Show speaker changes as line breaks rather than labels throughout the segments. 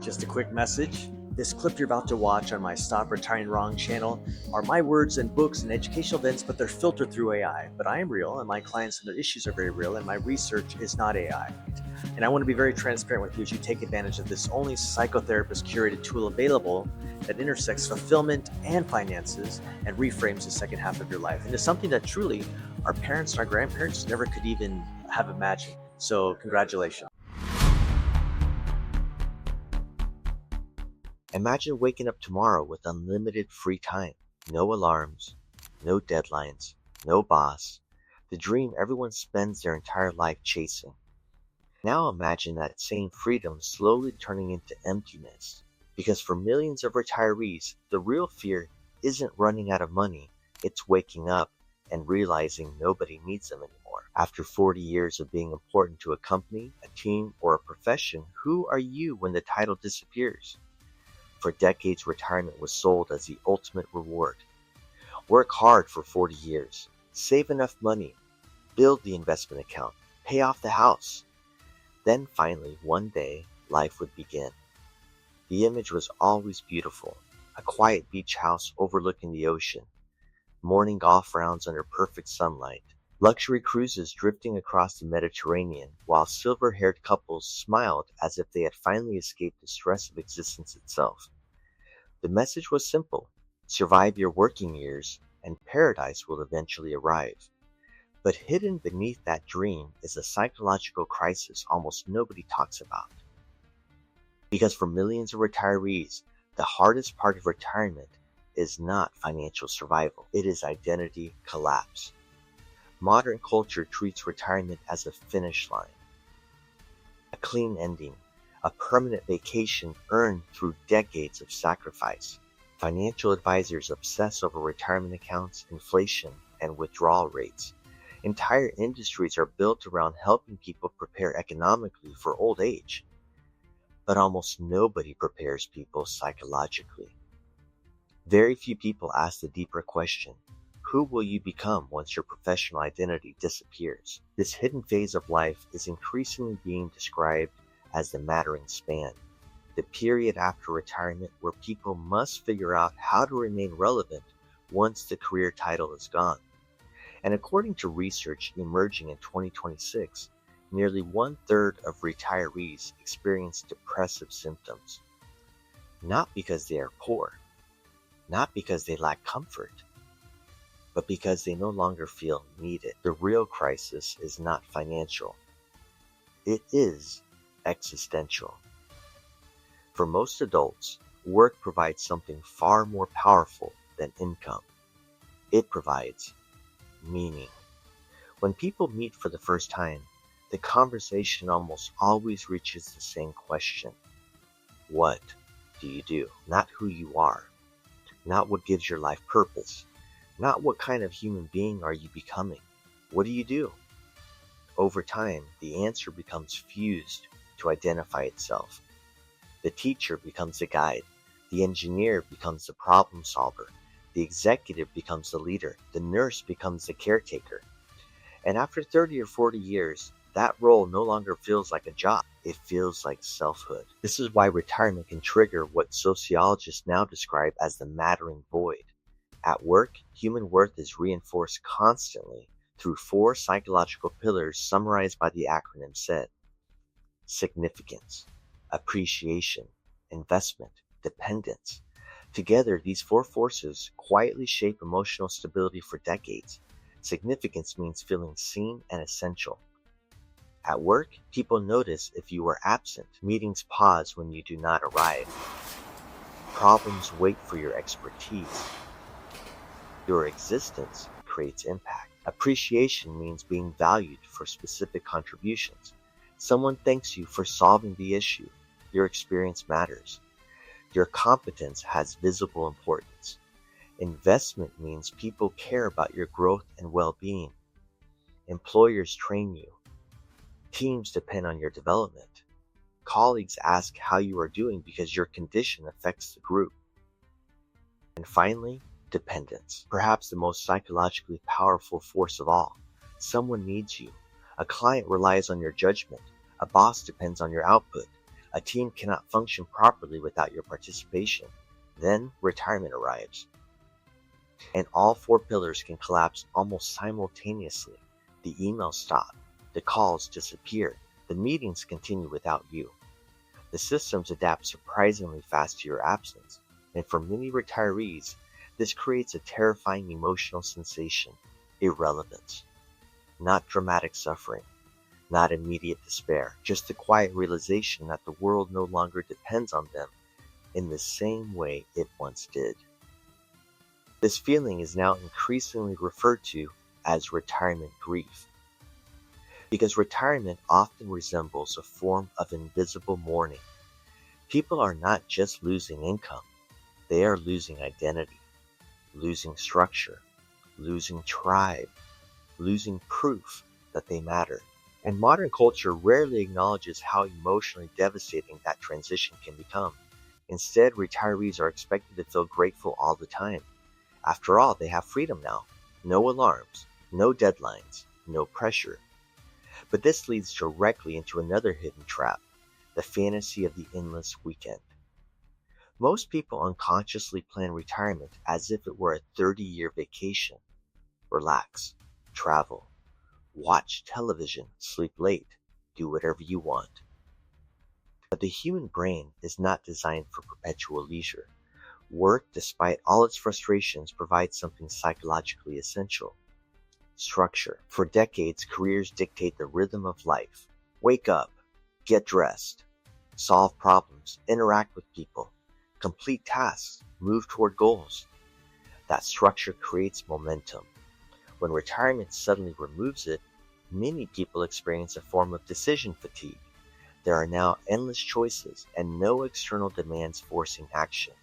Just a quick message. This clip you're about to watch on my Stop Retiring Wrong channel are my words and books and educational events, but they're filtered through AI. But I am real, and my clients and their issues are very real, and my research is not AI. And I want to be very transparent with you as you take advantage of this only psychotherapist curated tool available that intersects fulfillment and finances and reframes the second half of your life into something that truly our parents and our grandparents never could even have imagined. So, congratulations.
Imagine waking up tomorrow with unlimited free time, no alarms, no deadlines, no boss, the dream everyone spends their entire life chasing. Now imagine that same freedom slowly turning into emptiness, because for millions of retirees, the real fear isn't running out of money, it's waking up and realizing nobody needs them anymore. After 40 years of being important to a company, a team, or a profession, who are you when the title disappears? For decades, retirement was sold as the ultimate reward. Work hard for 40 years, save enough money, build the investment account, pay off the house. Then finally, one day, life would begin. The image was always beautiful, a quiet beach house overlooking the ocean, morning golf rounds under perfect sunlight, luxury cruises drifting across the Mediterranean, while silver-haired couples smiled as if they had finally escaped the stress of existence itself. The message was simple: survive your working years, and paradise will eventually arrive. But hidden beneath that dream is a psychological crisis almost nobody talks about. Because for millions of retirees, the hardest part of retirement is not financial survival, it is identity collapse. Modern culture treats retirement as a finish line, a clean ending, a permanent vacation earned through decades of sacrifice. Financial advisors obsess over retirement accounts, inflation, and withdrawal rates. Entire industries are built around helping people prepare economically for old age. But almost nobody prepares people psychologically. Very few people ask the deeper question: who will you become once your professional identity disappears? This hidden phase of life is increasingly being described as the mattering span, the period after retirement where people must figure out how to remain relevant once the career title is gone. And according to research emerging in 2026, nearly 1/3 of retirees experience depressive symptoms. Not because they are poor, not because they lack comfort, but because they no longer feel needed. The real crisis is not financial. It is existential. For most adults, work provides something far more powerful than income. It provides meaning. When people meet for the first time, the conversation almost always reaches the same question: what do you do? Not who you are, not what gives your life purpose, not what kind of human being are you becoming. What do you do? Over time, the answer becomes fused to identify itself. The teacher becomes the guide, the engineer becomes the problem solver, the executive becomes the leader, the nurse becomes the caretaker. And after 30 or 40 years, that role no longer feels like a job, it feels like selfhood. This is why retirement can trigger what sociologists now describe as the mattering void. At work, human worth is reinforced constantly through 4 psychological pillars summarized by the acronym SAID: significance, appreciation, investment, dependence. Together, these 4 forces quietly shape emotional stability for decades. Significance means feeling seen and essential. At work, people notice if you are absent. Meetings pause when you do not arrive. Problems wait for your expertise. Your existence creates impact. Appreciation means being valued for specific contributions. Someone thanks you for solving the issue. Your experience matters. Your competence has visible importance. Investment means people care about your growth and well-being. Employers train you. Teams depend on your development. Colleagues ask how you are doing because your condition affects the group. And finally, dependence. Perhaps the most psychologically powerful force of all. Someone needs you. A client relies on your judgment. A boss depends on your output. A team cannot function properly without your participation. Then retirement arrives, and all four pillars can collapse almost simultaneously. The emails stop, the calls disappear, the meetings continue without you. The systems adapt surprisingly fast to your absence, and for many retirees, this creates a terrifying emotional sensation: irrelevance. Not dramatic suffering, not immediate despair, just the quiet realization that the world no longer depends on them in the same way it once did. This feeling is now increasingly referred to as retirement grief, because retirement often resembles a form of invisible mourning. People are not just losing income, they are losing identity, losing structure, losing tribe, losing proof that they matter. And modern culture rarely acknowledges how emotionally devastating that transition can become. Instead, retirees are expected to feel grateful all the time. After all, they have freedom now. No alarms, no deadlines, no pressure. But this leads directly into another hidden trap: the fantasy of the endless weekend. Most people unconsciously plan retirement as if it were a 30-year vacation. Relax, travel, watch television, sleep late, do whatever you want. But the human brain is not designed for perpetual leisure. Work, despite all its frustrations, provides something psychologically essential: structure. For decades, careers dictate the rhythm of life. Wake up, get dressed, solve problems, interact with people, complete tasks, move toward goals. That structure creates momentum. When retirement suddenly removes it, many people experience a form of decision fatigue. There are now endless choices and no external demands forcing action.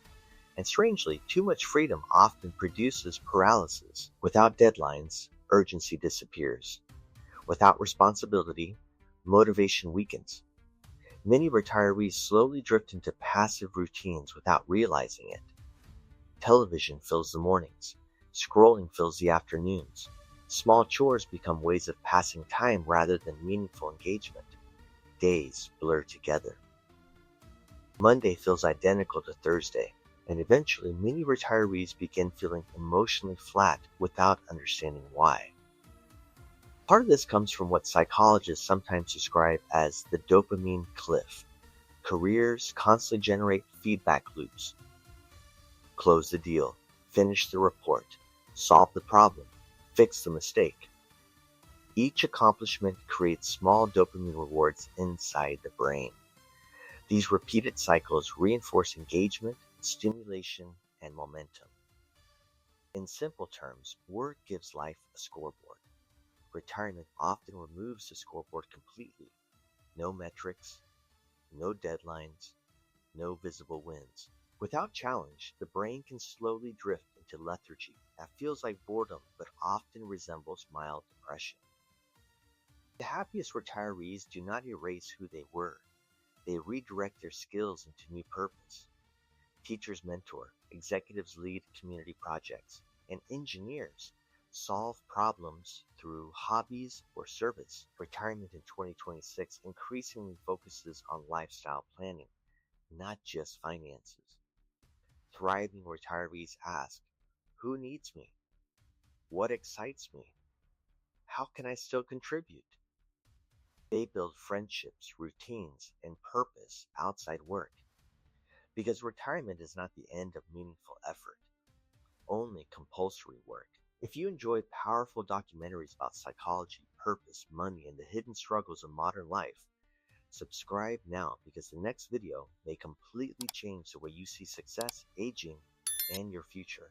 And strangely, too much freedom often produces paralysis. Without deadlines, urgency disappears. Without responsibility, motivation weakens. Many retirees slowly drift into passive routines without realizing it. Television fills the mornings. Scrolling fills the afternoons. Small chores become ways of passing time rather than meaningful engagement. Days blur together. Monday feels identical to Thursday, and eventually many retirees begin feeling emotionally flat without understanding why. Part of this comes from what psychologists sometimes describe as the dopamine cliff. Careers constantly generate feedback loops. Close the deal, finish the report, solve the problem, fix the mistake. Each accomplishment creates small dopamine rewards inside the brain. These repeated cycles reinforce engagement, stimulation, and momentum. In simple terms, work gives life a scoreboard. Retirement often removes the scoreboard completely. No metrics, no deadlines, no visible wins. Without challenge, the brain can slowly drift into lethargy that feels like boredom but often resembles mild depression. The happiest retirees do not erase who they were. They redirect their skills into new purpose. Teachers mentor, executives lead community projects, and engineers solve problems through hobbies or service. Retirement in 2026 increasingly focuses on lifestyle planning, not just finances. Thriving retirees ask, who needs me? What excites me? How can I still contribute? They build friendships, routines, and purpose outside work. Because retirement is not the end of meaningful effort, only compulsory work. If you enjoy powerful documentaries about psychology, purpose, money, and the hidden struggles of modern life, subscribe now, because the next video may completely change the way you see success, aging, and your future.